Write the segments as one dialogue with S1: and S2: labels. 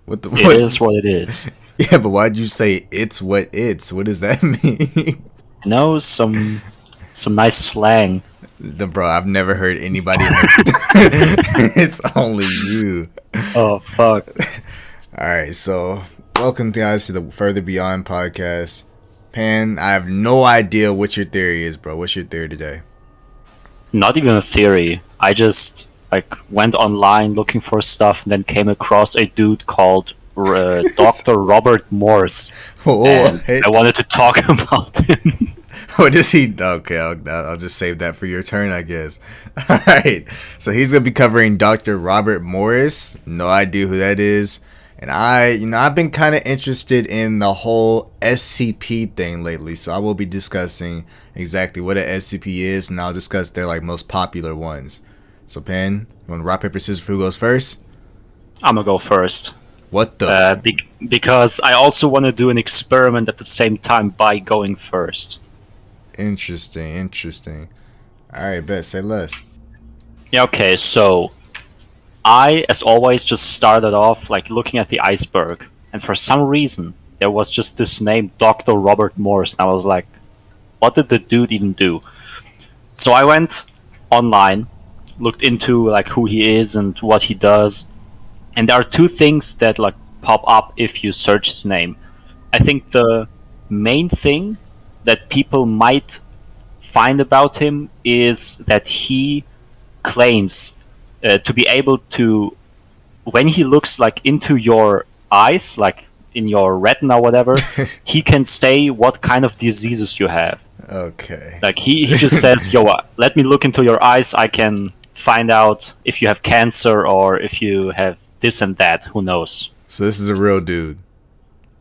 S1: What the
S2: It
S1: what?
S2: is what it is.
S1: Yeah, but why'd you say it's what it's? What does that mean?
S2: You know, some nice slang.
S1: Bro, I've never heard anybody mention. It's only you.
S2: Oh fuck.
S1: All right, so welcome guys to the Further Beyond podcast. Pan, I have no idea what your theory is, bro. What's your theory today?
S2: Not even a theory. I just went online looking for stuff and then came across a dude called Dr. Robert Morse, and
S1: What?
S2: I wanted to talk about him.
S1: What does he? Okay, I'll just save that for your turn, I guess. All right. So he's gonna be covering Dr. Robert Morris. No idea who that is. And I've been kind of interested in the whole SCP thing lately. So I will be discussing exactly what an SCP is, and I'll discuss their most popular ones. So Pen, you want to rock paper scissors? Who goes first?
S2: I'm gonna go first.
S1: What the?
S2: Because I also want to do an experiment at the same time by going first.
S1: Interesting. All right, bet. Say less.
S2: Yeah, okay, so I, as always, just started off looking at the iceberg, and for some reason, there was just this name, Dr. Robert Morse, and I was like, what did the dude even do? So I went online, looked into who he is and what he does, and there are two things that pop up if you search his name. I think the main thing that people might find about him is that he claims to be able to, when he looks into your eyes, in your retina or whatever, he can say what kind of diseases you have.
S1: Okay.
S2: He just says, yo, let me look into your eyes, I can find out if you have cancer or if you have this and that, who knows.
S1: So this is a real dude,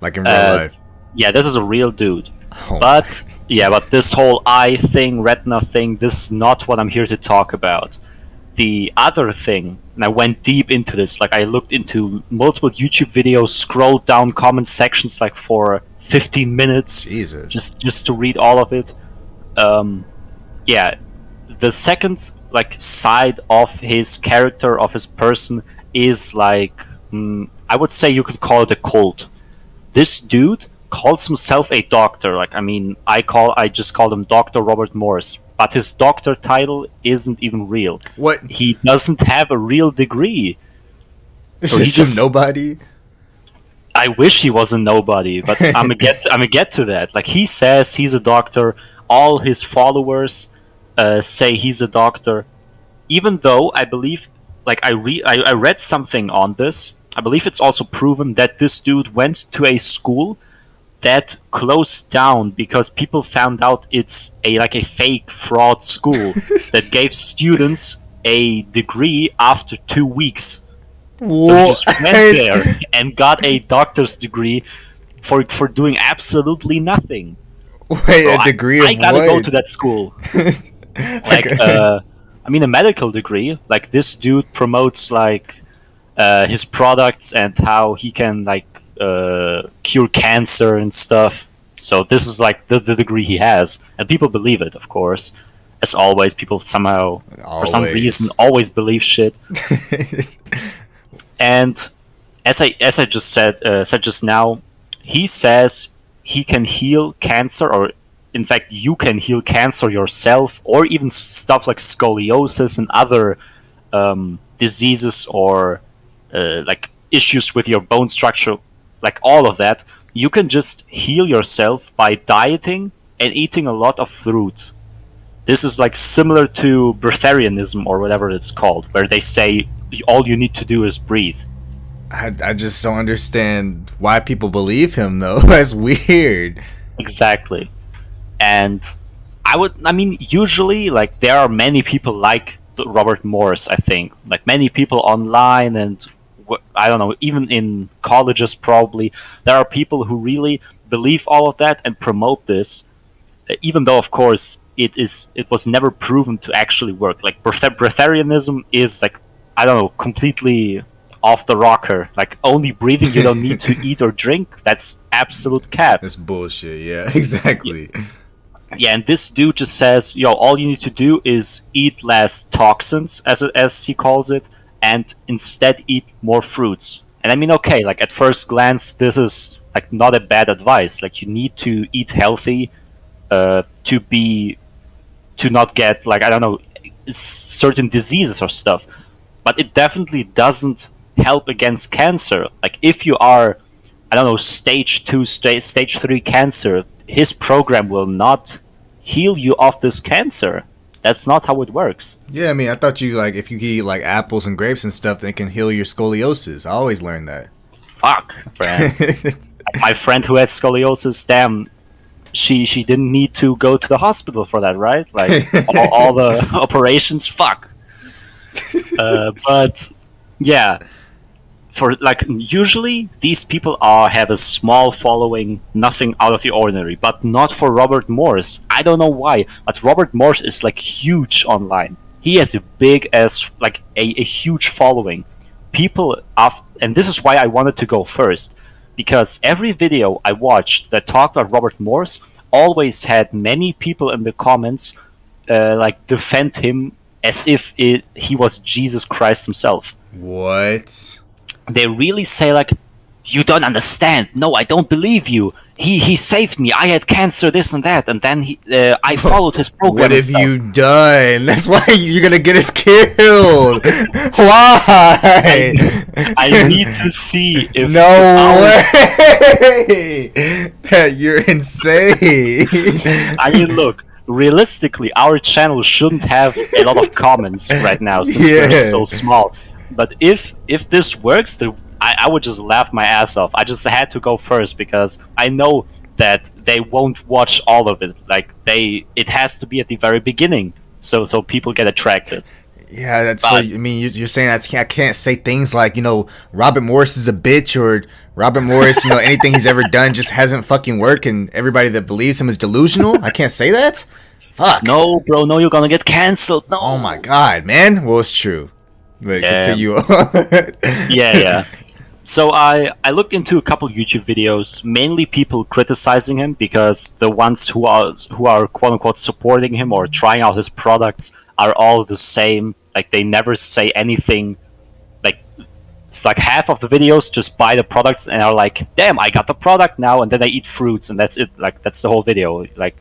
S1: like in real life.
S2: Yeah, this is a real dude.
S1: Oh
S2: But yeah, but this whole eye thing, retina thing, this is not what I'm here to talk about. The other thing, and I went deep into this, I looked into multiple YouTube videos, scrolled down comment sections for 15 minutes
S1: Jesus.
S2: just to read all of it. Yeah, the second side of his character, of his person, is I would say you could call it a cult. This dude calls himself a doctor. I just called him Dr. Robert Morse, but his doctor title isn't even real.
S1: What?
S2: He doesn't have a real degree.
S1: So
S2: he
S1: he's
S2: just
S1: a nobody.
S2: I wish he was a nobody, but I'm gonna get to that. He says he's a doctor. All his followers say he's a doctor, even though I believe, I read something on this. I believe it's also proven that this dude went to a school that closed down because people found out it's a fake fraud school that gave students a degree after 2 weeks. So he just went there and got a doctor's degree for doing absolutely nothing.
S1: Wait,
S2: Bro,
S1: a degree
S2: I
S1: of
S2: gotta
S1: what?
S2: go to that school. I mean, a medical degree. This dude promotes his products and how he can cure cancer and stuff. So this is the degree he has, and people believe it, of course. As always, people somehow, for some reason, always believe shit. And as I just said just now, he says he can heal cancer, or in fact, you can heal cancer yourself, or even stuff like scoliosis and other diseases or issues with your bone structure, all of that. You can just heal yourself by dieting and eating a lot of fruits. This is similar to breatharianism or whatever it's called, where they say all you need to do is breathe.
S1: I just don't understand why people believe him though. That's weird.
S2: Exactly. And I mean, usually, there are many people like Robert Morse, I think. Many people online and, I don't know, even in colleges probably, there are people who really believe all of that and promote this, even though, of course, it was never proven to actually work. Breatharianism is, I don't know, completely off the rocker. Only breathing, you don't need to eat or drink. That's absolute cap.
S1: That's bullshit. Yeah, exactly.
S2: Yeah, and this dude just says, yo, all you need to do is eat less toxins, as he calls it, and instead eat more fruits. And I mean, okay, like at first glance, this is like not a bad advice. Like you need to eat healthy, to be to not get like I don't know certain diseases or stuff. But it definitely doesn't help against cancer. Like if you are, I don't know, stage 2, stage 3 cancer, his program will not heal you of this cancer. That's not how it works.
S1: Yeah, I mean, I thought you like if you eat like apples and grapes and stuff, then it can heal your scoliosis. I always learned that.
S2: Fuck, man. My friend who had scoliosis, damn, she didn't need to go to the hospital for that, right? Like all the operations, fuck. But yeah, for like usually these people have a small following, nothing out of the ordinary, but not for Robert Morse. I don't know why, but Robert Morse is like huge online. He has a big as like a huge following. People and this is why I wanted to go first, because every video I watched that talked about Robert Morse always had many people in the comments like defend him as if he was Jesus Christ himself.
S1: What?
S2: They really say like, you don't understand. No, I don't believe you. He saved me. I had cancer, this and that, and then I followed his program.
S1: What have you done? That's why you're gonna get us killed. Why?
S2: I need to see if
S1: no way. You're insane.
S2: I mean, look. Realistically, our channel shouldn't have a lot of comments right now since we're still small. But if this works, I would just laugh my ass off. I just had to go first because I know that they won't watch all of it. Like it has to be at the very beginning, so people get attracted.
S1: Yeah, that's so. I mean, you're saying I can't say things like Robert Morris is a bitch or Robert Morris, anything he's ever done just hasn't fucking worked, and everybody that believes him is delusional. I can't say that. Fuck.
S2: No, bro. No, you're gonna get canceled. No.
S1: Oh my god, man. Well, it's true. But continue on.
S2: Yeah. So I looked into a couple YouTube videos, mainly people criticizing him because the ones who are quote unquote supporting him or trying out his products are all the same. Like they never say anything. Like it's like half of the videos just buy the products and are like, "Damn, I got the product now," and then they eat fruits and that's it. Like that's the whole video. Like,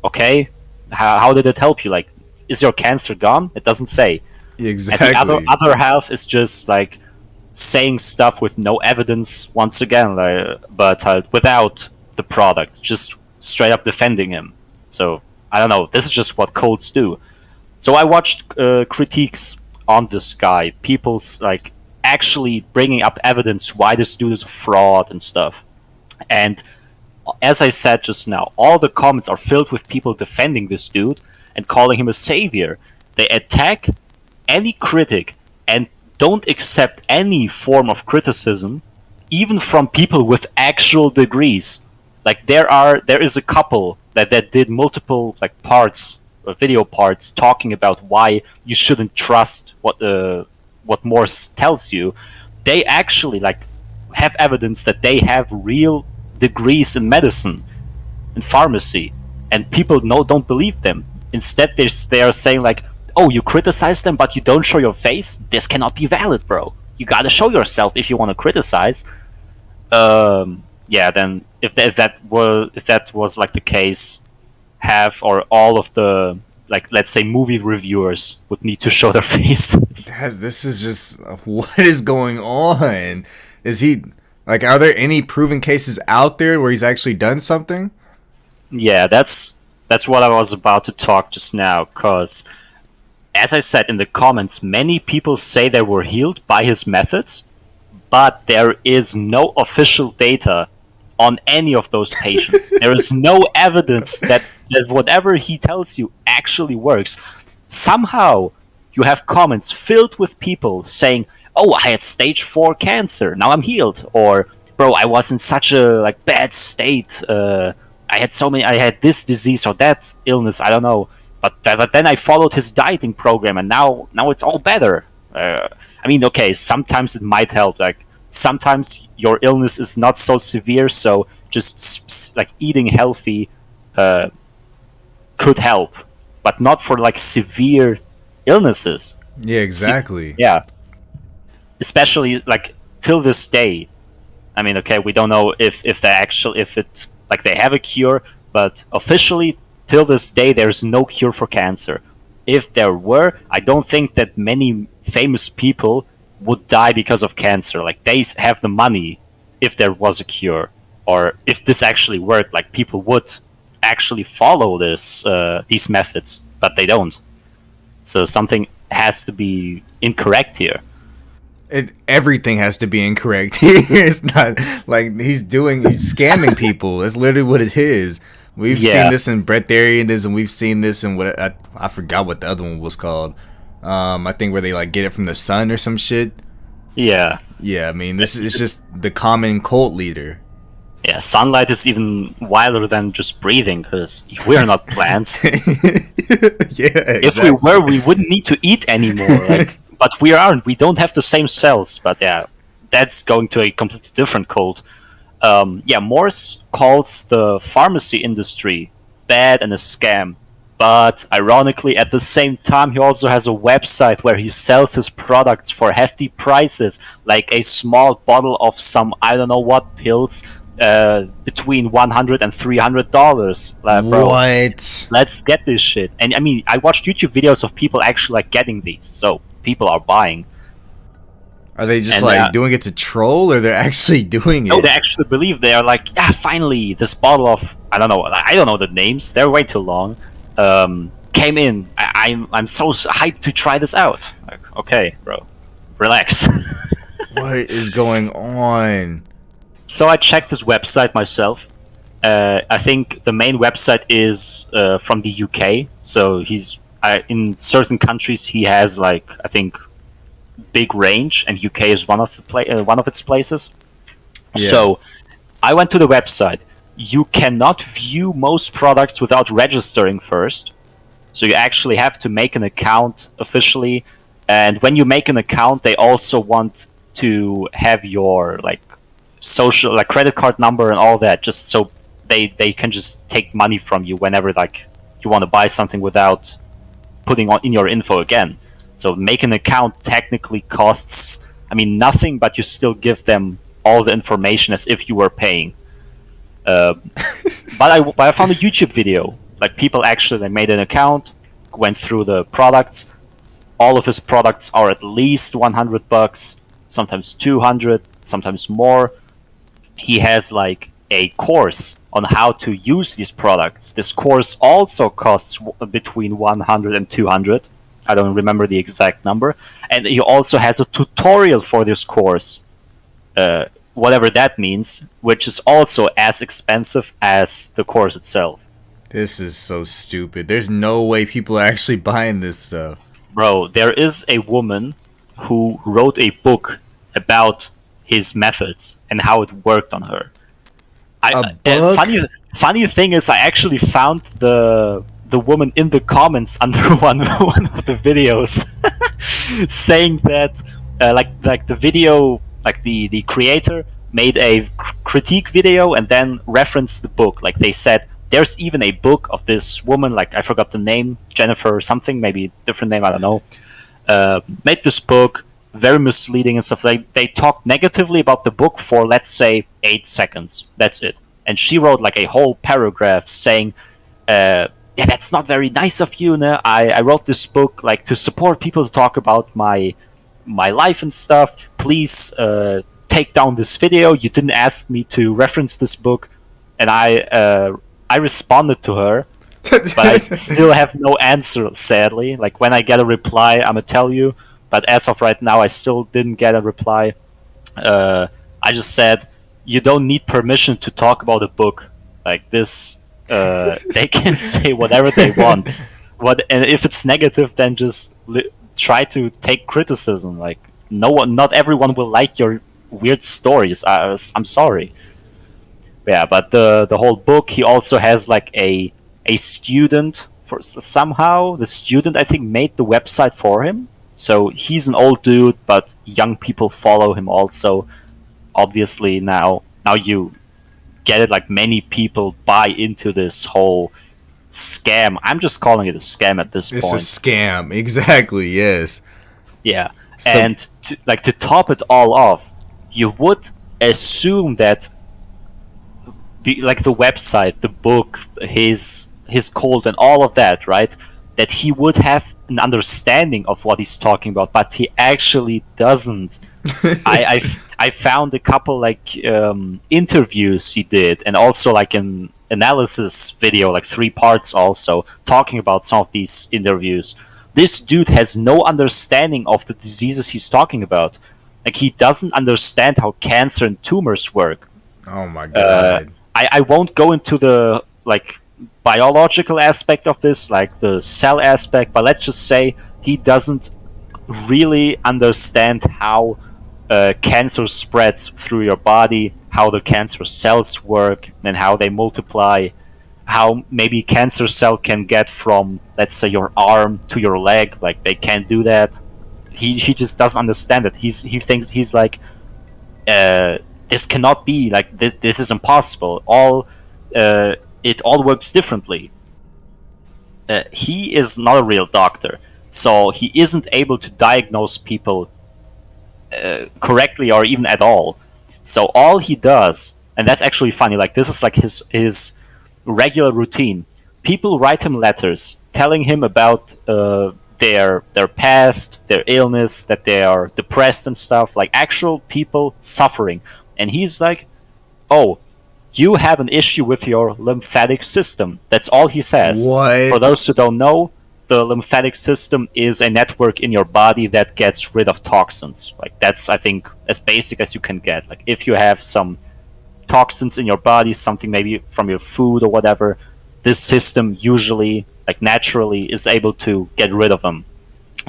S2: okay, how did it help you? Like, is your cancer gone? It doesn't say.
S1: Exactly.
S2: And the other half is just like saying stuff with no evidence once again, but without the product, just straight up defending him. So I don't know. This is just what cults do. So I watched critiques on this guy, people's like actually bringing up evidence why this dude is a fraud and stuff. And as I said just now, all the comments are filled with people defending this dude and calling him a savior. They attack any critic and don't accept any form of criticism, even from people with actual degrees. Like there is a couple that did multiple like parts, video parts, talking about why you shouldn't trust what Morse tells you. They actually like have evidence that they have real degrees in medicine and pharmacy, and people don't believe them. Instead, they are saying like, "Oh, you criticize them, but you don't show your face. This cannot be valid, bro. You gotta show yourself if you want to criticize." Yeah. Then if that was like the case, half or all of the like let's say movie reviewers would need to show their faces.
S1: This is just what is going on. Is he like? Are there any proven cases out there where he's actually done something?
S2: Yeah, that's what I was about to talk just now, cause. As I said in the comments, many people say they were healed by his methods, but there is no official data on any of those patients. There is no evidence that whatever he tells you actually works. Somehow, you have comments filled with people saying, "Oh, I had stage 4 cancer, now I'm healed," or "Bro, I was in such a like bad state. I had this disease or that illness. I don't know." But then I followed his dieting program, and now it's all better. I mean, okay, sometimes it might help. Like sometimes your illness is not so severe, so just like eating healthy could help, but not for like severe illnesses.
S1: Yeah, exactly.
S2: Yeah, especially like till this day, I mean, okay, we don't know if they actually if it like they have a cure, but officially till this day there's no cure for cancer. If there were, I don't think that many famous people would die because of cancer. Like they have the money if there was a cure, or if this actually worked, like people would actually follow these methods, but they don't. So something has to be incorrect here.
S1: Everything has to be incorrect. It's not like he's scamming people. That's literally what it is. We've seen
S2: Yeah,
S1: this in breatharianism. We've seen this in what I forgot what the other one was called. I think where they like get it from the sun or some shit.
S2: yeah,
S1: Yeah, I mean this is just the common cult leader.
S2: yeah. Sunlight is even wilder than just breathing because we're not plants.
S1: Yeah,
S2: If we were, we wouldn't need to eat anymore. Like, but we aren't. We don't have the same cells. But yeah, that's going to a completely different cult. Yeah, Morse calls the pharmacy industry bad and a scam. But ironically, at the same time, he also has a website where he sells his products for hefty prices, like a small bottle of some I don't know what pills, between $100 and $300. Bro,
S1: What?
S2: let's get this shit. And I mean, I watched YouTube videos of people actually like getting these, so people are buying.
S1: Are they just
S2: And
S1: like doing it to troll, or they're actually doing
S2: no,
S1: it?
S2: they actually believe. They are like, yeah, finally, this bottle of I don't know the names. They're way too long. Came in. I'm so hyped to try this out. Like, okay, bro, relax.
S1: What is going on?
S2: So I checked his website myself. I think the main website is from the UK. So he's in certain countries he has like I think big range, and UK is one of its places.
S1: Yeah.
S2: So I went to the website. You cannot view most products without registering first. So you actually have to make an account officially. And when you make an account, they also want to have your like social like credit card number and all that, just so they can just take money from you whenever like you want to buy something without putting on in your info again. So make an account technically costs I mean nothing, but you still give them all the information as if you were paying. But I found a YouTube video. Like people actually they made an account, went through the products. All of his products are at least $100, sometimes 200, sometimes more. He has like a course on how to use these products. This course also costs between 100 and 200. I don't remember the exact number. And he also has a tutorial for this course. Whatever that means, which is also as expensive as the course itself.
S1: This is so stupid. There's no way people are actually buying this stuff.
S2: Bro, there is a woman who wrote a book about his methods and how it worked on her.
S1: A book?
S2: Funny thing is, I actually found the woman in the comments under one of the videos, saying that like the video, like the creator made a critique video and then referenced the book. Like they said, there's even a book of this woman, like I forgot the name, Jennifer or something, maybe different name, I don't know. Made this book very misleading and stuff. Like they talked negatively about the book for let's say 8 seconds. That's it. And she wrote like a whole paragraph saying, "Yeah, that's not very nice of you. No? I wrote this book like to support people to talk about my life and stuff. Please take down this video. You didn't ask me to reference this book." And I responded to her, but I still have no answer, sadly. Like, when I get a reply, I'm gonna tell you. But as of right now, I still didn't get a reply. I just said, you don't need permission to talk about a book. Like, this, they can say whatever they want. And if it's negative, then just try to take criticism. Like, not everyone will like your weird stories. I'm sorry. Yeah, but the whole book, he also has like a student for somehow the student I think made the website for him. So he's an old dude, but young people follow him also. Obviously now you get it, like many people buy into this whole scam. I'm just calling it a scam at this point.
S1: It's a scam, exactly. Yes.
S2: Yeah,
S1: So-
S2: and to top it all off, you would assume that like the website, the book, his cult, and all of that, right? That he would have an understanding of what he's talking about, but he actually doesn't. I found a couple like interviews he did, and also like an analysis video, like 3 parts, also talking about some of these interviews. This dude has no understanding of the diseases he's talking about. Like he doesn't understand how cancer and tumors work.
S1: Oh my
S2: Uh,
S1: god.
S2: I won't go into the like biological aspect of this, like the cell aspect, but let's just say he doesn't really understand how cancer spreads through your body, how the cancer cells work, and how they multiply. How maybe cancer cell can get from, let's say, your arm to your leg, like they can't do that. He just doesn't understand it. He thinks he's like, this cannot be like this is impossible. It all works differently. He is not a real doctor, so he isn't able to diagnose people correctly or even at all. So all he does, and that's actually funny. Like this is like his regular routine. People write him letters telling him about their past, their illness, that they are depressed and stuff. Like actual people suffering, and he's like, "Oh, you have an issue with your lymphatic system." That's all he says. For those
S1: What?
S2: who don't know, the lymphatic system is a network in your body that gets rid of toxins. Like that's, I think, as basic as you can get. Like if you have some toxins in your body, something maybe from your food or whatever, this system usually, like naturally, is able to get rid of them.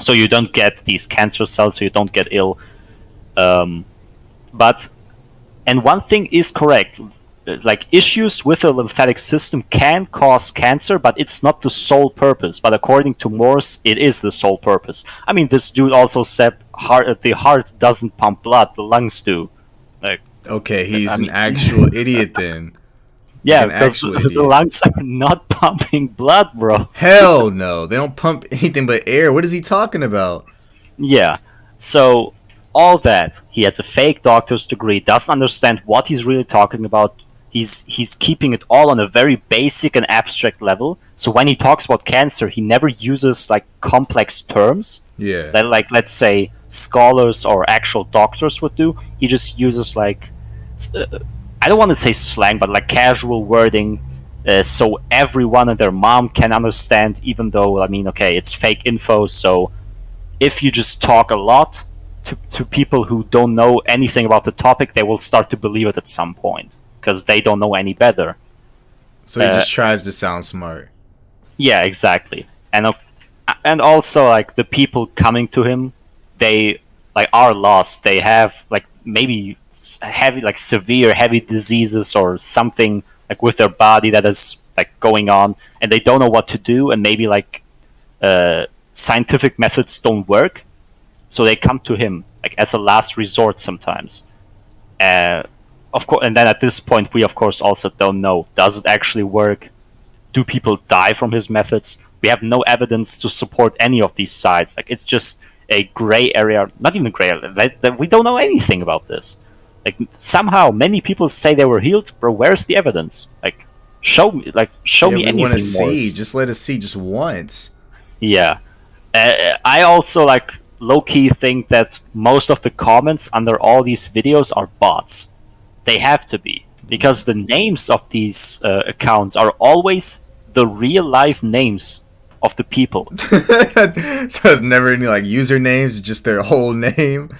S2: So you don't get these cancer cells, so you don't get ill. Um, but and one thing is correct, like issues with the lymphatic system can cause cancer, but it's not the sole purpose. But according to Morse, it is the sole purpose. I mean, this dude also said the heart doesn't pump blood, the lungs do. Like,
S1: Okay,
S2: I
S1: he's an
S2: mean,
S1: actual idiot then. Like
S2: yeah,
S1: an
S2: because
S1: actual
S2: the
S1: idiot.
S2: lungs are not pumping blood, bro.
S1: Hell no. They don't pump anything but air. What is he talking about?
S2: Yeah. So all that, he has a fake doctor's degree, doesn't understand what he's really talking about. He's keeping it all on a very basic and abstract level. So when he talks about cancer, he never uses like complex terms
S1: Yeah.
S2: that, like, let's say scholars or actual doctors would do. He just uses like I don't want to say slang, but like casual wording, so everyone and their mom can understand. Even though, I mean, okay, it's fake info, so if you just talk a lot to people who don't know anything about the topic, they will start to believe it at some point because they don't know any better.
S1: So he
S2: Uh,
S1: just tries to sound smart.
S2: yeah, exactly. And also like the people coming to him, they like are lost. They have like maybe heavy, like severe heavy diseases or something like with their body that is like going on, and they don't know what to do, and maybe like scientific methods don't work, so they come to him like as a last resort sometimes. Uh, of course, and then at this point, we of course also don't know, does it actually work? Do people die from his methods? We have no evidence to support any of these sides. Like it's just a gray area, not even a gray area. That we don't know anything about this. Like somehow many people say they were healed, bro. Where's the evidence? Like show
S1: Yeah,
S2: me
S1: we want to
S2: anything more.
S1: see. Just let us see just once.
S2: Yeah. I also like low key think that most of the comments under all these videos are bots. They have to be, because the names of these accounts are always the real life names of the people.
S1: So it's never any like usernames, just their whole name.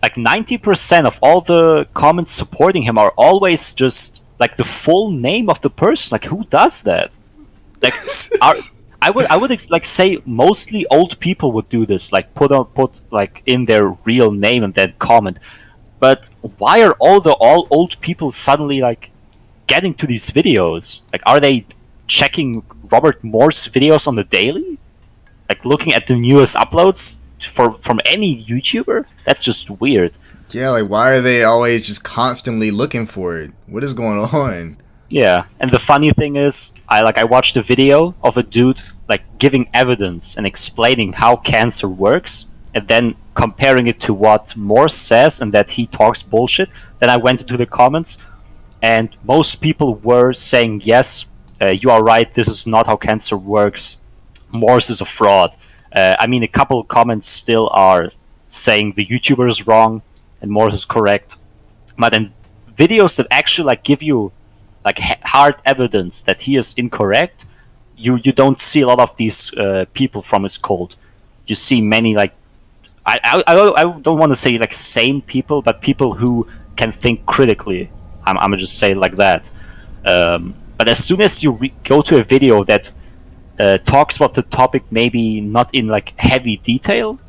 S2: Like 90% of all the comments supporting him are always just like the full name of the person. Like who does that? Like are I would like say mostly old people would do this, like put like in their real name and then comment. But why are all old people suddenly like getting to these videos? Like, are they checking Robert Morse videos on the daily? Like, looking at the newest uploads from any YouTuber? That's just weird.
S1: Yeah, like why are they always just constantly looking for it? What is going on?
S2: Yeah, and the funny thing is, I watched a video of a dude like giving evidence and explaining how cancer works, and then comparing it to what Morse says and that he talks bullshit, then I went into the comments, and most people were saying, yes, you are right, this is not how cancer works. Morse is a fraud. I mean, a couple of comments still are saying the YouTuber is wrong and Morse is correct. But in videos that actually like give you like hard evidence that he is incorrect, you don't see a lot of these people from his cult. You see many like I don't want to say like sane people, but people who can think critically. I'm gonna just say it like that. But as soon as you go to a video that talks about the topic, maybe not in like heavy detail,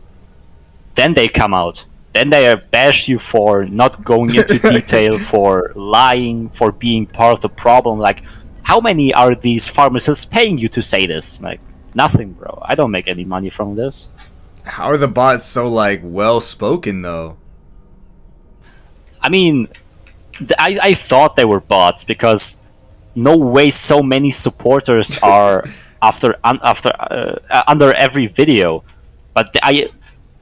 S2: then they come out. Then they bash you for not going into detail, for lying, for being part of the problem. Like, how many are these pharmacists paying you to say this? Like, nothing, bro. I don't make any money from this.
S1: How are the bots so like well spoken though?
S2: I mean, I thought they were bots because no way so many supporters are under every video, but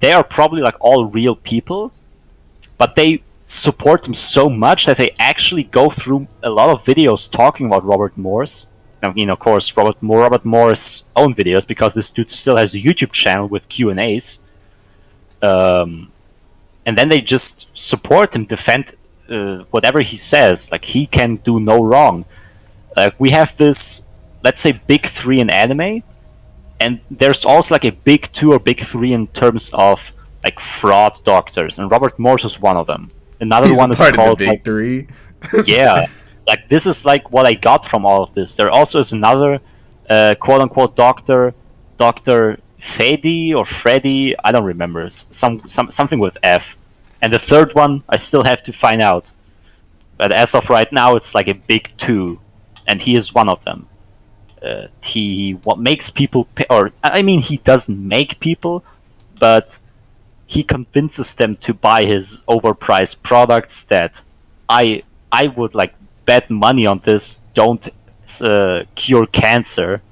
S2: they are probably like all real people, but they support him so much that they actually go through a lot of videos talking about Robert Morse. I mean, of course, Robert Morse's own videos, because this dude still has a YouTube channel with Q&As. And then they just support him, defend whatever he says. Like, he can do no wrong. Like, we have this, let's say, big three in anime, and there's also like a big two or big three in terms of like fraud doctors, and Robert Morse is one of them. Another one is called
S1: the big three.
S2: Yeah, like this is like what I got from all of this. There also is another quote unquote Dr. Freddy or Freddy, I don't remember, something with F, and the third one I still have to find out. But as of right now, it's like a big two, and he is one of them. He makes people pay, or I mean, he doesn't make people, but he convinces them to buy his overpriced products that I would like bet money on this don't cure cancer,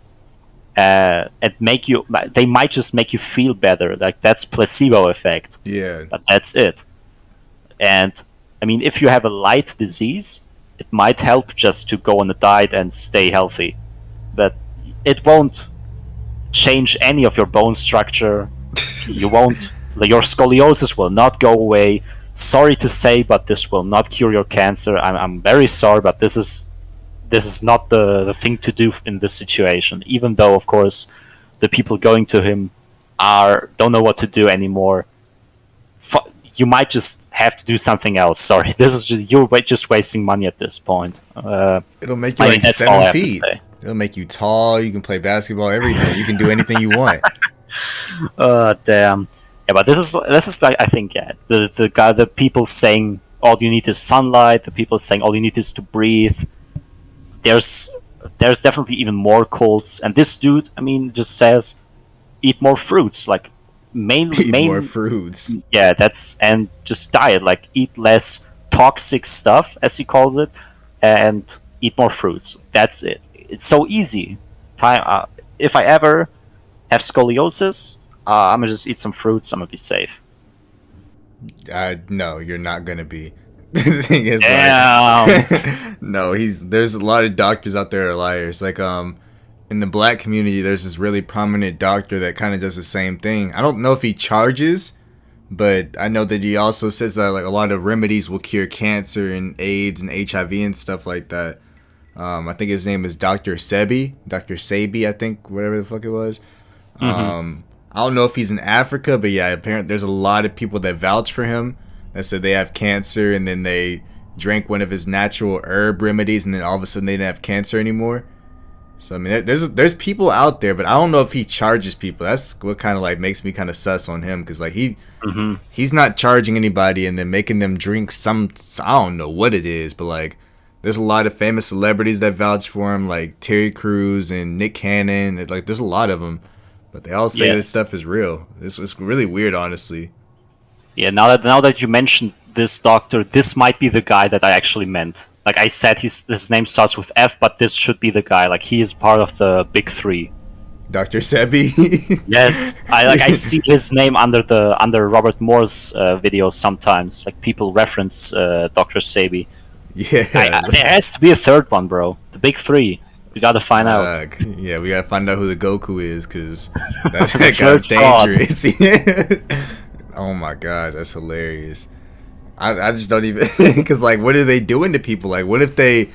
S2: and make you, they might just make you feel better. Like, that's placebo effect.
S1: Yeah.
S2: But that's it. And I mean, if you have a light disease, it might help just to go on a diet and stay healthy. But it won't change any of your bone structure. You won't. Your scoliosis will not go away. Sorry to say, but this will not cure your cancer. I'm very sorry, but this is not the thing to do in this situation. Even though, of course, the people going to him don't know what to do anymore. You might just have to do something else. Sorry, this is you're just wasting money at this point.
S1: It'll make you like 7 feet. It'll make you tall. You can play basketball, everything. You can do anything you want.
S2: Damn. Yeah, but this is like, I think, yeah, the people saying all you need is sunlight. The people saying all you need is to breathe. There's definitely even more cults, and this dude, I mean, just says eat more fruits. Like,
S1: more fruits.
S2: Yeah, and just diet. Like, eat less toxic stuff, as he calls it, and eat more fruits. That's it. It's so easy. If I ever have scoliosis, I'm gonna just eat some fruits. I'm gonna be safe.
S1: No, you're not gonna be. The thing is,
S2: like,
S1: no, there's a lot of doctors out there are liars. Like, in the black community, there's this really prominent doctor that kind of does the same thing. I don't know if he charges, but I know that he also says that like a lot of remedies will cure cancer and AIDS and HIV and stuff like that. I think his name is Dr. Sebi, I think, whatever the fuck it was.
S2: Mm-hmm.
S1: I don't know if he's in Africa, but yeah, apparently there's a lot of people that vouch for him that said they have cancer, and then they drank one of his natural herb remedies, and then all of a sudden they didn't have cancer anymore. So I mean, there's people out there, but I don't know if he charges people. That's what kind of like makes me kind of sus on him, because like he's not charging anybody and then making them drink some, I don't know what it is, but like there's a lot of famous celebrities that vouch for him, like Terry Crews and Nick Cannon. Like, there's a lot of them, but they all say this stuff is real. This was really weird, honestly.
S2: Yeah, now that you mentioned this doctor, this might be the guy that I actually meant. Like I said, his name starts with F, but this should be the guy. Like, he is part of the big three.
S1: Dr. Sebi.
S2: Yes, I see his name under Robert Moore's videos sometimes. Like people reference Dr. Sabi.
S1: Yeah.
S2: There has to be a third one, bro. The big three. We gotta find out.
S1: Yeah, we gotta find out who the Goku is, because
S2: The
S1: that guy's
S2: first fraud.
S1: dangerous. Oh my gosh, that's hilarious. I just don't even, because like, what are they doing to people? Like, what if they're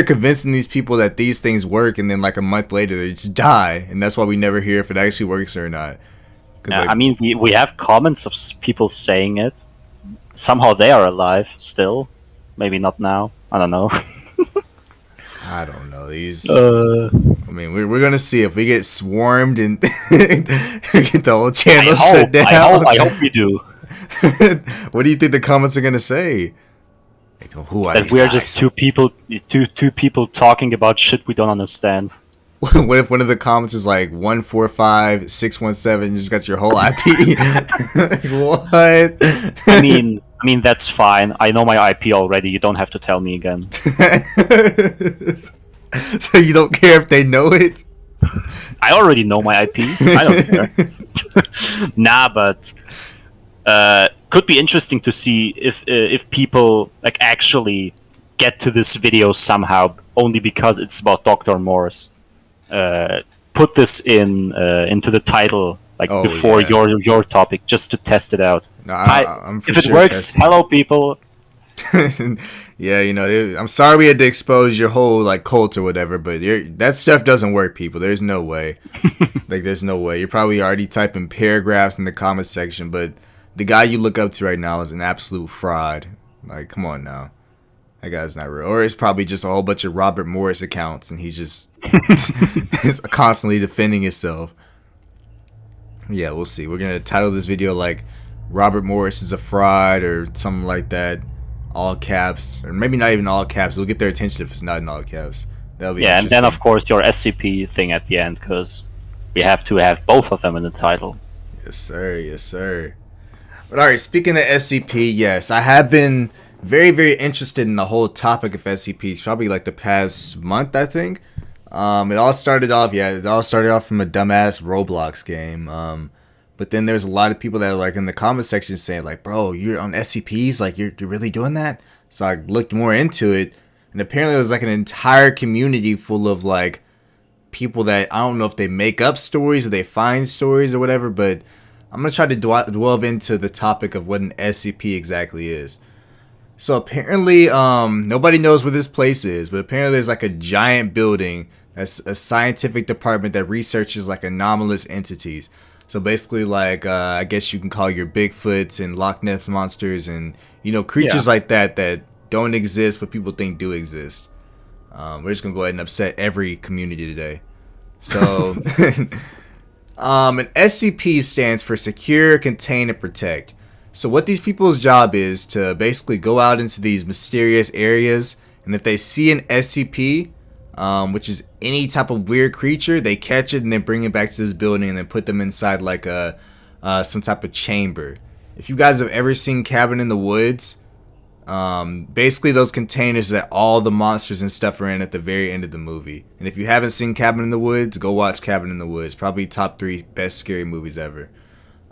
S1: convincing these people that these things work, and then like a month later they just die, and that's why we never hear if it actually works or not. Like,
S2: I mean, we have comments of people saying it. Somehow they are alive still. Maybe not now. I don't know.
S1: I don't know these. I mean, we're gonna see if we get swarmed and get the whole channel shut down.
S2: I hope we do.
S1: What do you think the comments are gonna say? Who are
S2: That
S1: these
S2: we are
S1: guys?
S2: just two people talking about shit we don't understand.
S1: What if one of the comments is like 145.617? You just got your whole IP. What?
S2: I mean that's fine. I know my IP already. You don't have to tell me again.
S1: So you don't care if they know it?
S2: I already know my IP. I don't care. Nah, but could be interesting to see if people like actually get to this video somehow, only because it's about Dr. Morse. Put this into the title, like before your topic, just to test it out.
S1: No, I'm for
S2: if it
S1: sure
S2: works,
S1: testing.
S2: hello people.
S1: Yeah, I'm sorry we had to expose your whole like cult or whatever, but that stuff doesn't work, people. There's no way. Like, there's no way. You're probably already typing paragraphs in the comment section, but the guy you look up to right now is an absolute fraud. Like, come on now. That guy's not real. Or it's probably just a whole bunch of Robert Morris accounts, and he's just constantly defending himself. Yeah, we'll see. We're gonna title this video like Robert Morris is a fraud or something like that. All caps, or maybe not even all caps. It'll get their attention if it's not in all caps. That'll be
S2: And then of course your SCP thing at the end, because we have to have both of them in the title.
S1: Yes, sir. Yes, sir. But all right, speaking of SCP, yes, I have been very, very interested in the whole topic of SCPs. Probably like the past month, I think. It all started off from a dumbass Roblox game. But then there's a lot of people that are like in the comment section saying like, bro, you're on SCPs, like you're really doing that. So I looked more into it, and apparently there's like an entire community full of like people that I don't know if they make up stories or they find stories or whatever, but I'm gonna try to delve into the topic of what an SCP exactly is. So apparently, nobody knows where this place is, but apparently there's like a giant building that's a scientific department that researches like anomalous entities. So basically, like, I guess you can call your Bigfoots and Loch Ness monsters and, creatures like that don't exist, but people think do exist. We're just going to go ahead and upset every community today. So, an SCP stands for Secure, Contain, and Protect. So what these people's job is to basically go out into these mysterious areas, and if they see an SCP, which is any type of weird creature, they catch it and then bring it back to this building and then put them inside like some type of chamber. If you guys have ever seen Cabin in the Woods, basically those containers that all the monsters and stuff are in at the very end of the movie. And if you haven't seen Cabin in the Woods, go watch Cabin in the Woods. Probably top 3 best scary movies ever.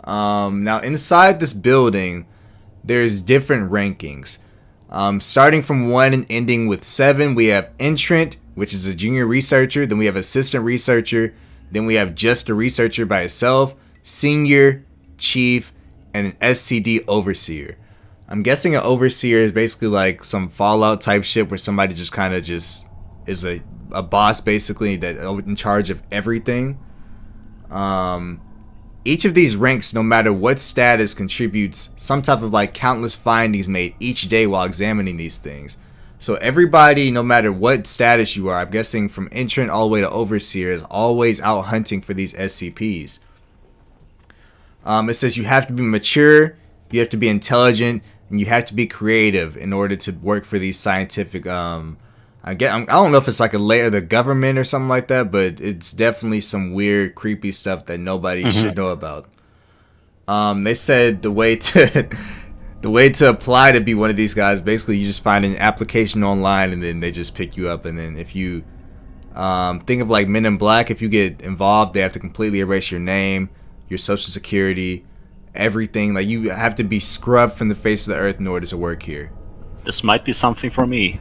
S1: Now inside this building, there's different rankings. Starting from 1 and ending with 7, we have Entrant, which is a junior researcher. Then we have assistant researcher. Then we have just a researcher by itself, senior, chief, and an SCD overseer. I'm guessing an overseer is basically like some Fallout type shit where somebody just kind of just is a boss basically that in charge of everything. Each of these ranks, no matter what status, contributes some type of like countless findings made each day while examining these things. So everybody, no matter what status you are, I'm guessing from entrant all the way to overseer, is always out hunting for these SCPs. It says you have to be mature, you have to be intelligent, and you have to be creative in order to work for these scientific. I don't know if it's like a layer of the government or something like that, but it's definitely some weird, creepy stuff that nobody should know about. They said the way to apply to be one of these guys, basically you just find an application online and then they just pick you up, and then if you Think of like Men in Black. If you get involved, they have to completely erase your name, your social security, everything. Like you have to be scrubbed from the face of the earth in order to work here.
S2: This might be something for me.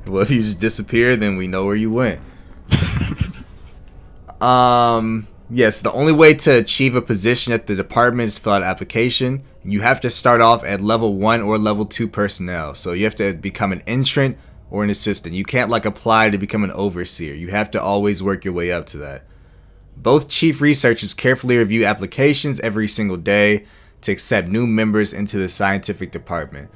S1: Well, if you just disappear, then we know where you went. Yes, the only way to achieve a position at the department is to fill out an application. You have to start off at level 1 or level 2 personnel. So you have to become an entrant or an assistant. You can't like apply to become an overseer. You have to always work your way up to that. Both chief researchers carefully review applications every single day to accept new members into the scientific department.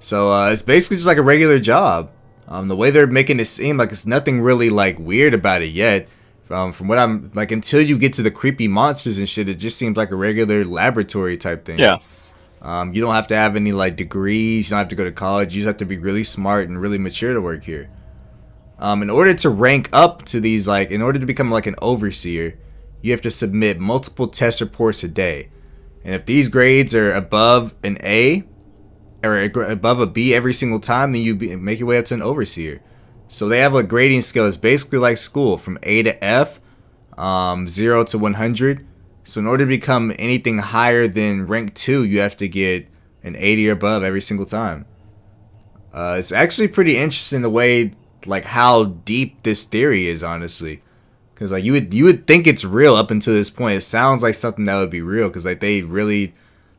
S1: So it's basically just like a regular job. The way they're making it seem like it's nothing really like weird about it yet. From what I'm like, until you get to the creepy monsters and shit, it just seems like a regular laboratory type thing.
S2: Yeah.
S1: You don't have to have any like degrees. You don't have to go to college. You just have to be really smart and really mature to work here. In order to rank up to these, like, in order to become like an overseer, you have to submit multiple test reports a day. And if these grades are above an A or above a B every single time, then you make your way up to an overseer. So they have a grading scale that's basically like school, from A to F, 0 to 100. So in order to become anything higher than rank 2, you have to get an 80 or above every single time. It's actually pretty interesting the way, like, how deep this theory is, honestly. Because like you would think it's real up until this point. It sounds like something that would be real because like they really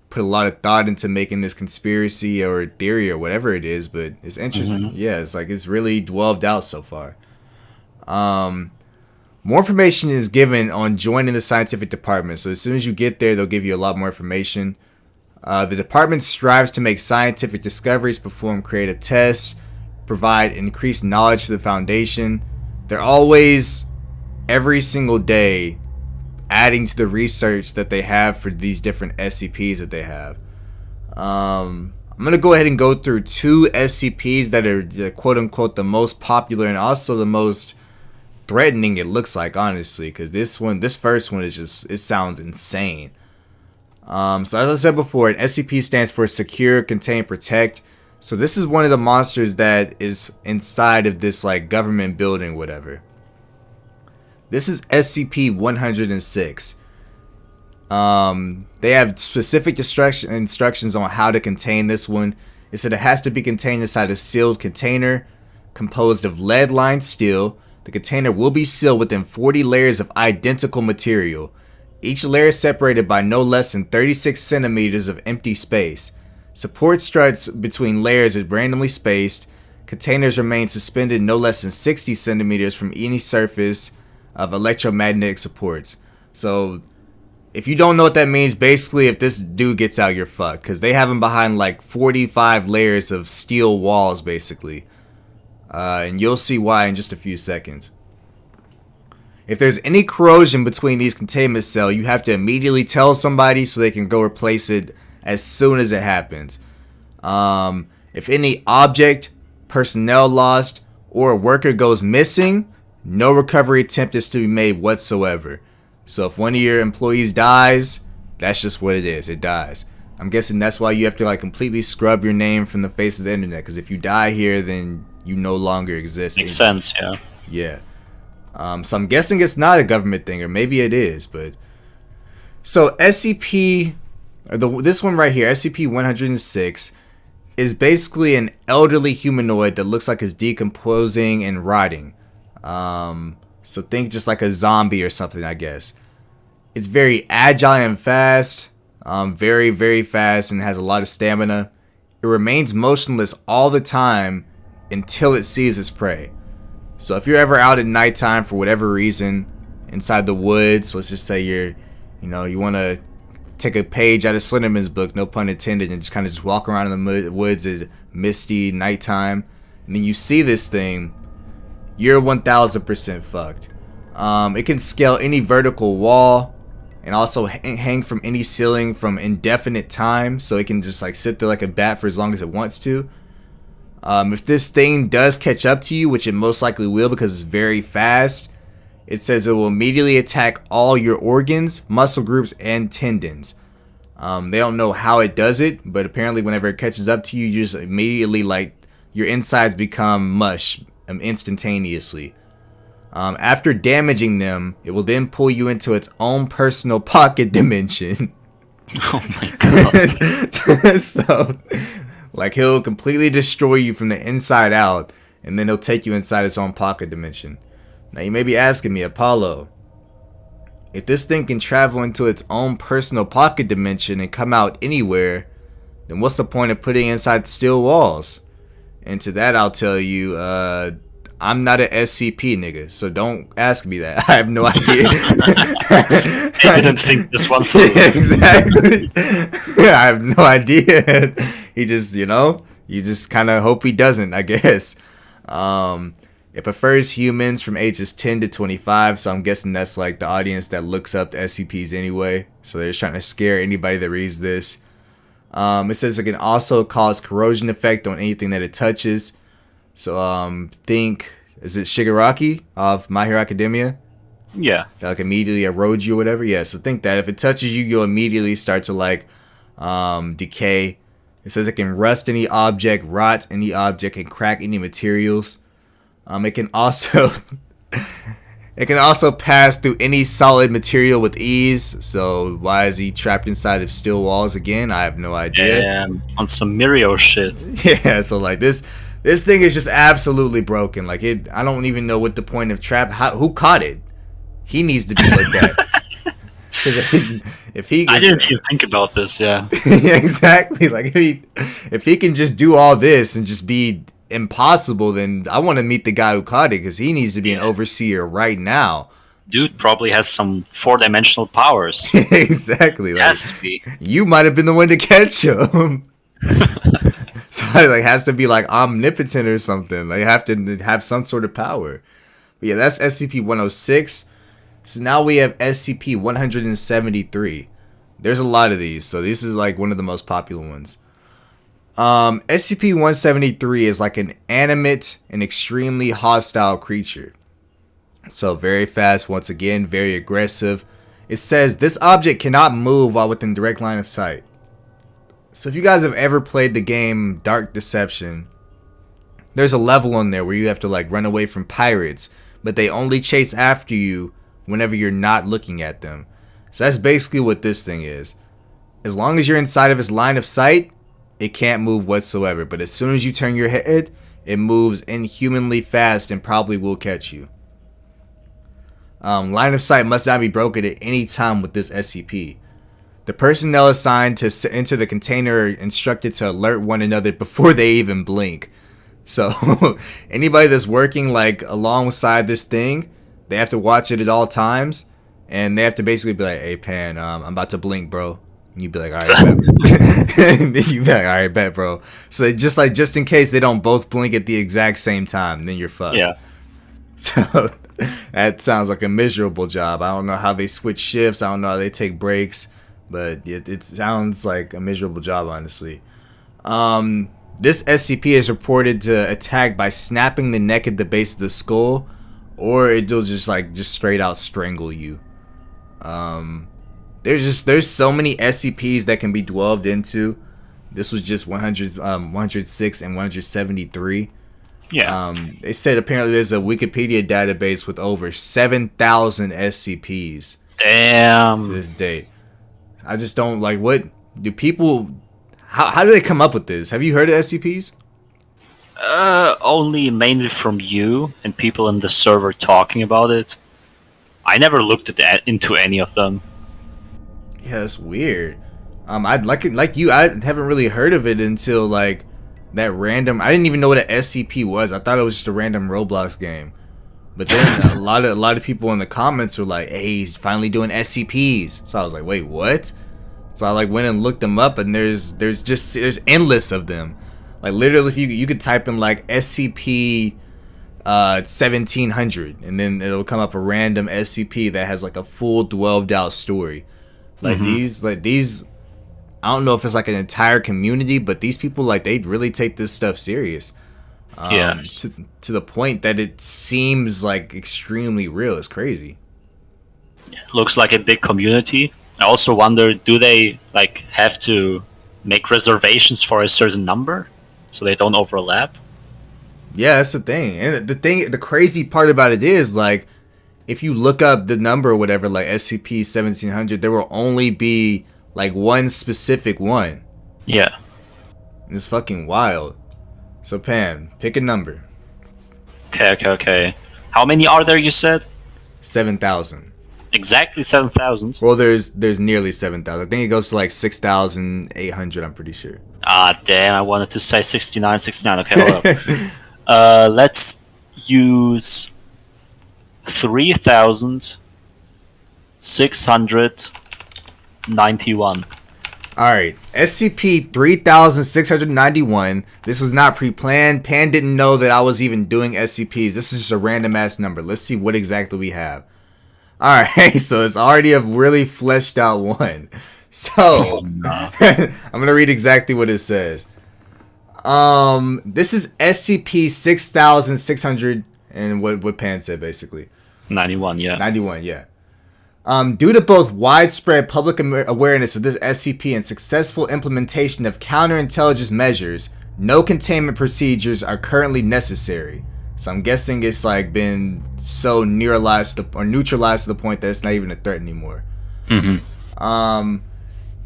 S1: put a lot of thought into making this conspiracy or theory or whatever it is. But it's interesting. Yeah, it's like it's really delved out so far. More information is given on joining the scientific department. So as soon as you get there, they'll give you a lot more information. The department strives to make scientific discoveries, perform creative tests, provide increased knowledge to the Foundation. They're always, every single day, adding to the research that they have for these different SCPs that they have. I'm going to go ahead and go through 2 SCPs that are quote-unquote the most popular and also the most threatening, it looks like, honestly, because this first one is just, it sounds insane. So as I said before, an SCP stands for Secure, Contain, Protect. So this is one of the monsters that is inside of this like government building, whatever. This is SCP-106. They have specific instructions on how to contain this one. It said it has to be contained inside a sealed container composed of lead-lined steel. The container will be sealed within 40 layers of identical material. Each layer is separated by no less than 36 centimeters of empty space. Support struts between layers is randomly spaced. Containers remain suspended no less than 60 centimeters from any surface of electromagnetic supports. So if you don't know what that means, basically if this dude gets out, you're fucked. Because they have him behind like 45 layers of steel walls, basically. And you'll see why in just a few seconds. If there's any corrosion between these containment cells, you have to immediately tell somebody so they can go replace it as soon as it happens. If any object, personnel lost, or a worker goes missing, no recovery attempt is to be made whatsoever. So if one of your employees dies, that's just what it is. It dies. I'm guessing that's why you have to like completely scrub your name from the face of the internet. Because if you die here, then you no longer exist.
S2: Makes sense, yeah.
S1: Yeah. So I'm guessing it's not a government thing, or maybe it is. But so SCP, this one right here, SCP-106, is basically an elderly humanoid that looks like it's decomposing and rotting. So think just like a zombie or something, I guess. It's very agile and fast. Very, very fast, and has a lot of stamina. It remains motionless all the time until it sees its prey. So if you're ever out at nighttime for whatever reason, inside the woods, let's just say you want to take a page out of Slenderman's book, no pun intended, and just kind of just walk around in the woods at misty nighttime, and then you see this thing, you're 1000% fucked. It can scale any vertical wall and also hang from any ceiling from indefinite time, so it can just like sit there like a bat for as long as it wants to. If this thing does catch up to you, which it most likely will because it's very fast, it says it will immediately attack all your organs, muscle groups, and tendons. They don't know how it does it, but apparently whenever it catches up to you, you just immediately, like, your insides become mush instantaneously. After damaging them, it will then pull you into its own personal pocket dimension.
S2: Oh my god.
S1: So, like, he'll completely destroy you from the inside out, and then he'll take you inside its own pocket dimension. Now, you may be asking me, Apollo, if this thing can travel into its own personal pocket dimension and come out anywhere, then what's the point of putting it inside steel walls? And to that, I'll tell you, I'm not an SCP nigga, so don't ask me that. I have no idea.
S2: I didn't think this one through.
S1: Exactly. I have no idea. He just, you just kind of hope he doesn't, I guess. It prefers humans from ages 10 to 25, so I'm guessing that's like the audience that looks up the SCPs anyway. So they're just trying to scare anybody that reads this. It says it can also cause corrosion effect on anything that it touches. So think, is it Shigaraki of My Hero Academia?
S2: Yeah.
S1: That, like, immediately erode you or whatever. Yeah, so think that if it touches you, you'll immediately start to like decay. It says it can rust any object, rot any object, and crack any materials. It can also it can also pass through any solid material with ease. So why is he trapped inside of steel walls again? I have no idea.
S2: Damn, on some Mirio shit.
S1: Yeah, so like this thing is just absolutely broken. Like, I don't even know what the point of trap. Who caught it? He needs to be looked at.
S2: I didn't even think about this. Yeah.
S1: Yeah, exactly. Like, if he can just do all this and just be impossible, then I want to meet the guy who caught it, because he needs to be an overseer right now.
S2: Dude probably has some 4-dimensional powers.
S1: Exactly. Like,
S2: has to be.
S1: You might have been the one to catch him. Somebody like has to be like omnipotent or something. They have to have some sort of power. But yeah, that's SCP-106. So now we have SCP-173. There's a lot of these, so this is like one of the most popular ones. SCP-173 is like an animate and extremely hostile creature. So very fast, once again, very aggressive. It says this object cannot move while within direct line of sight. So if you guys have ever played the game Dark Deception, there's a level on there where you have to like run away from pirates, but they only chase after you whenever you're not looking at them. So that's basically what this thing is. As long as you're inside of its line of sight, it can't move whatsoever. But as soon as you turn your head, it moves inhumanly fast and probably will catch you. Line of sight must not be broken at any time with this SCP. The personnel assigned to enter the container are instructed to alert one another before they even blink. So anybody that's working like alongside this thing, they have to watch it at all times, and they have to basically be like, "Hey Pan, I'm about to blink, bro." And you'd be like, "All right, bet." And then you'd be like, "All right, bet, bro." So just in case they don't both blink at the exact same time, then you're fucked.
S2: Yeah.
S1: So that sounds like a miserable job. I don't know how they switch shifts. I don't know how they take breaks. But it sounds like a miserable job, honestly. This SCP is reported to attack by snapping the neck at the base of the skull, or it'll just straight out strangle you. There's so many SCPs that can be delved into. This was just 106 and 173.
S2: Yeah.
S1: They said apparently there's a Wikipedia database with over 7,000 SCPs.
S2: Damn.
S1: To this date. I just don't like, what do people, how do they come up with this? Have you heard of SCPs?
S2: Only mainly from you and people in the server talking about it. I never looked into any of them.
S1: Yeah, that's weird. I'd like you, I haven't really heard of it until like that random, I didn't even know what an SCP was. I thought it was just a random Roblox game. But then a lot of people in the comments were like, "Hey, he's finally doing SCPs." So I was like, "Wait, what?" So I like went and looked them up, and there's endless of them. Like literally, if you could type in like SCP 1700, and then it'll come up a random SCP that has like a full 12-out story. Like these, I don't know if it's like an entire community, but these people like they really take this stuff serious.
S2: Yes.
S1: To the point that it seems like extremely real. It's crazy.
S2: Looks like a big community. I also wonder, do they like have to make reservations for a certain number so they don't overlap?
S1: Yeah, that's the thing. And the crazy part about it is, like, if you look up the number or whatever, like SCP-1700, there will only be like one specific one.
S2: Yeah.
S1: And it's fucking wild. So Pam, pick a number.
S2: Okay. How many are there, you said?
S1: 7,000.
S2: Exactly 7,000.
S1: Well, there's nearly 7,000. I think it goes to like 6,800. I'm pretty sure.
S2: Ah, damn! I wanted to say 69. Okay, hold up. Let's use 3,691.
S1: All right, SCP 3,691. This was not pre-planned. Pan didn't know that I was even doing SCPs. This is just a random ass number. Let's see what exactly we have. All right, so it's already a really fleshed out one. So I'm gonna read exactly what it says. This is SCP 6,600, and what Pan said basically.
S2: 91, yeah.
S1: 91, yeah. Due to both widespread public awareness of this SCP and successful implementation of counterintelligence measures, no containment procedures are currently necessary. So I'm guessing it's like been so neutralized to the point that it's not even a threat anymore.
S2: Mm-hmm.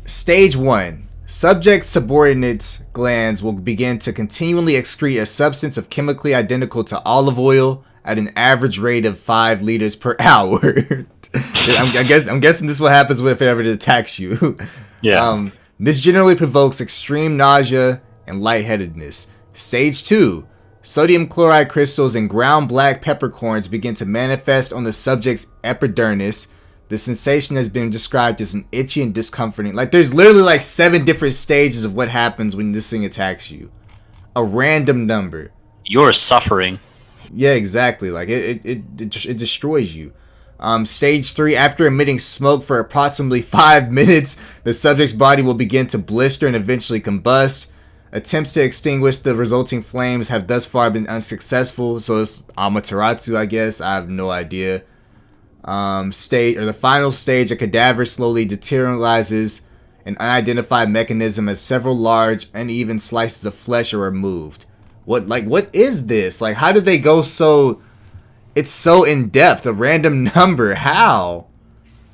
S1: Stage 1. Subject's subordinates glands will begin to continually excrete a substance of chemically identical to olive oil at an average rate of 5 liters per hour. I'm guessing this is what happens if it ever attacks you.
S2: Yeah.
S1: This generally provokes extreme nausea and lightheadedness. Stage 2. Sodium chloride crystals and ground black peppercorns begin to manifest on the subject's epidermis. The sensation has been described as an itchy and discomforting. Like, there's literally like 7 different stages of what happens when this thing attacks you. A random number.
S2: You're suffering.
S1: Yeah, exactly. Like, it destroys you. Stage 3, after emitting smoke for approximately 5 minutes, the subject's body will begin to blister and eventually combust. Attempts to extinguish the resulting flames have thus far been unsuccessful, so it's Amaterasu, I guess. I have no idea. The final stage, a cadaver slowly deteriorizes an unidentified mechanism as several large, uneven slices of flesh are removed. What is this? Like, how did they go so... It's so in-depth, a random number. How?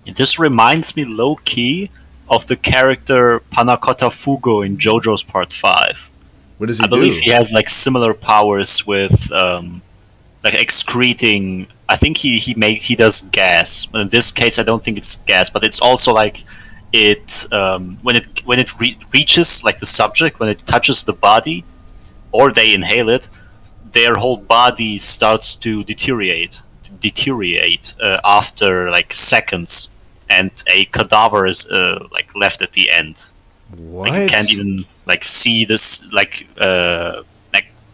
S2: This reminds me low-key of the character Panakota Fugo in JoJo's Part 5.
S1: What does he do?
S2: I believe he has like similar powers with like excreting. I think he does gas. But in this case, I don't think it's gas, but it's also like it when it reaches like the subject, when it touches the body, or they inhale it, their whole body starts to deteriorate after like seconds, and a cadaver is like left at the end.
S1: What?
S2: Like you can't even like see this, like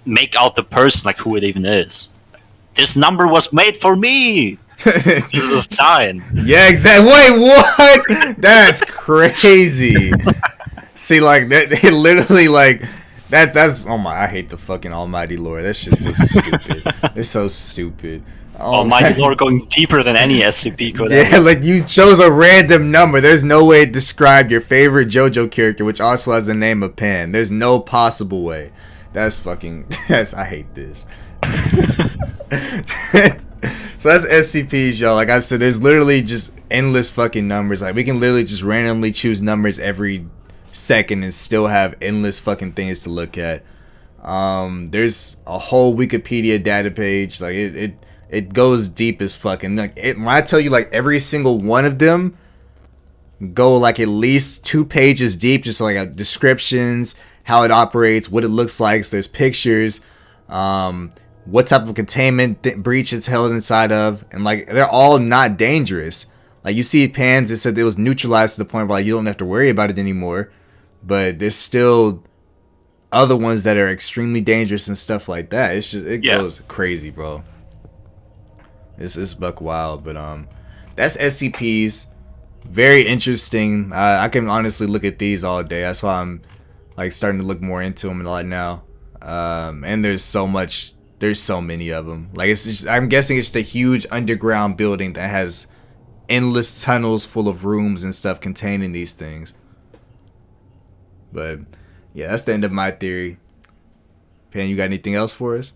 S2: make out the person, like who it even is. This number was made for me. This is a sign.
S1: Yeah, exactly. Wait, what? That's crazy. See, like that, it literally like that. That's oh my! I hate the fucking Almighty Lord. That shit's so stupid. It's so stupid.
S2: Almighty Lord going deeper than any SCP could.
S1: Yeah, like you chose a random number. There's no way to describe your favorite JoJo character, which also has the name of Pan. There's no possible way. That's fucking. I hate this. So that's SCPs, y'all. Like I said, there's literally just endless fucking numbers. Like we can literally just randomly choose numbers every second and still have endless fucking things to look at. There's a whole Wikipedia data page. Like it goes deep as fuck. And like when I tell you, like every single one of them go like at least 2 pages deep, just like descriptions, how it operates, what it looks like. So there's pictures, what type of containment breach it's held inside of, and like they're all not dangerous. Like you see Pans, it said it was neutralized to the point where like you don't have to worry about it anymore. But there's still other ones that are extremely dangerous and stuff like that. It's just goes crazy, bro. It's buck wild, but that's SCPs. Very interesting. I can honestly look at these all day. That's why I'm like starting to look more into them a lot now. And there's so many of them. Like it's just, I'm guessing it's just a huge underground building that has endless tunnels full of rooms and stuff containing these things. But yeah, that's the end of my theory. Pan, you got anything else for us?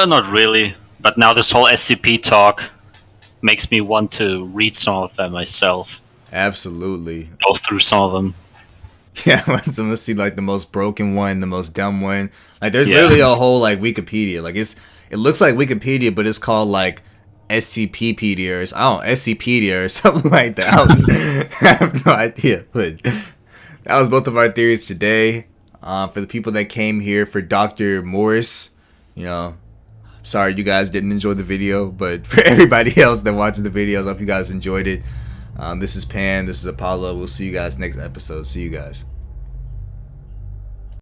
S2: Not really. But now this whole SCP talk makes me want to read some of them myself.
S1: Absolutely.
S2: Go through some of them.
S1: Yeah, I'm gonna see like the most broken one, the most dumb one. Like there's
S2: Yeah.
S1: literally a whole like Wikipedia. Like it looks like Wikipedia, but it's called like SCPpedia or SCpedia or something like that. I have no idea. But that was both of our theories today. For the people that came here for Dr. Morse, you know, sorry you guys didn't enjoy the video, but for everybody else that watches the videos, I hope you guys enjoyed it. This is Pan. This is Apollo. We'll see you guys next episode. See you guys.